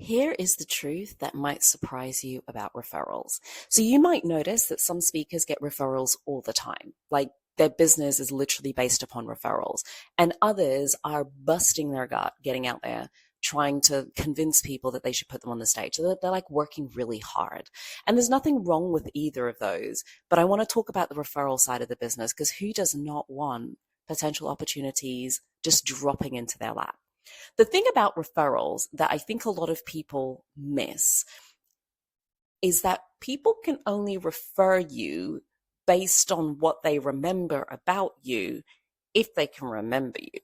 Here is the truth that might surprise you about referrals. So you might notice that some speakers get referrals all the time, like their business is literally based upon referrals, and others are busting their gut, getting out there, trying to convince people that they should put them on the stage. So they're like working really hard. And there's nothing wrong with either of those. But I want to talk about the referral side of the business, because who does not want potential opportunities just dropping into their lap? The thing about referrals that I think a lot of people miss is that people can only refer you based on what they remember about you if they can remember you.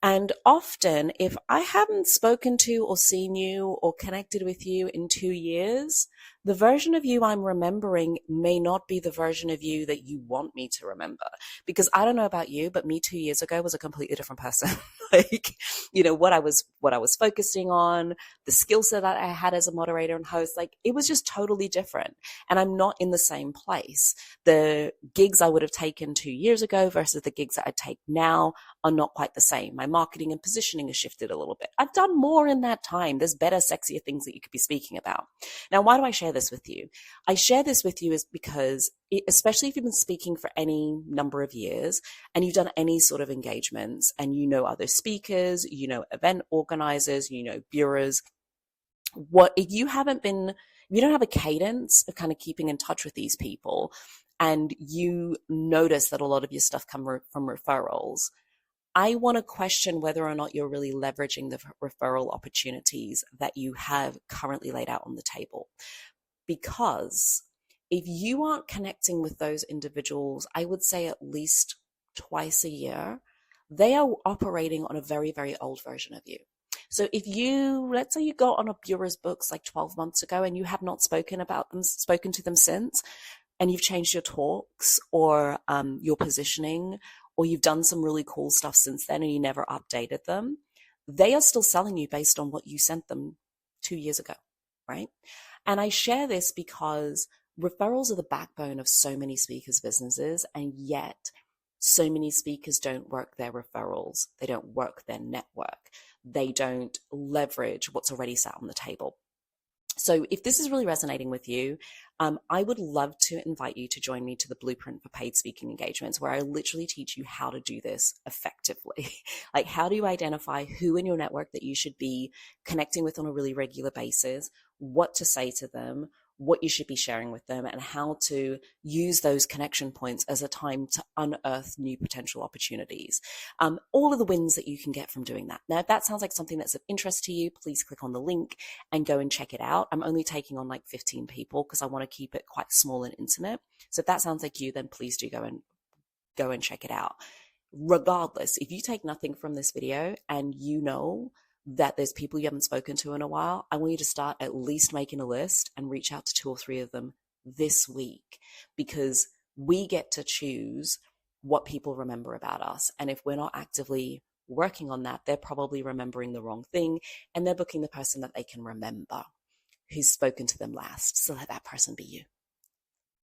And often, if I haven't spoken to or seen you or connected with you in 2 years, the version of you I'm remembering may not be the version of you that you want me to remember. Because I don't know about you, but me 2 years ago was a completely different person. Like, what I was focusing on, the skill set that I had as a moderator and host, like it was just totally different. And I'm not in the same place. The gigs I would have taken 2 years ago versus the gigs that I take now are not quite the same. My marketing and positioning has shifted a little bit. I've done more in that time. There's better, sexier things that you could be speaking about. Now, why do I share this with you? I share this with you is because, especially if you've been speaking for any number of years and you've done any sort of engagements and you know other speakers, you know event organizers, you know bureaus, if you don't have a cadence of kind of keeping in touch with these people, and you notice that a lot of your stuff come from referrals, I want to question whether or not you're really leveraging the referral opportunities that you have currently laid out on the table. Because if you aren't connecting with those individuals, I would say at least twice a year, they are operating on a very, very old version of you. So if let's say you got on a bureau's books like 12 months ago and you have not spoken to them since, and you've changed your talks or your positioning, or you've done some really cool stuff since then and you never updated them, they are still selling you based on what you sent them 2 years ago, right? And I share this because referrals are the backbone of so many speakers' businesses, and yet so many speakers don't work their referrals. They don't work their network. They don't leverage what's already sat on the table. So if this is really resonating with you, I would love to invite you to join me to the Blueprint for Paid Speaking Engagements, where I literally teach you how to do this effectively. Like, how do you identify who in your network that you should be connecting with on a really regular basis, what to say to them, what you should be sharing with them, and how to use those connection points as a time to unearth new potential opportunities. All of the wins that you can get from doing that. Now, if that sounds like something that's of interest to you, please click on the link and go and check it out. I'm only taking on like 15 people because I want to keep it quite small and intimate. So if that sounds like you, then please do go and check it out. Regardless, if you take nothing from this video and you know that there's people you haven't spoken to in a while, I want you to start at least making a list and reach out to 2 or 3 of them this week, because we get to choose what people remember about us. And if we're not actively working on that, they're probably remembering the wrong thing, and they're booking the person that they can remember who's spoken to them last. So let that person be you.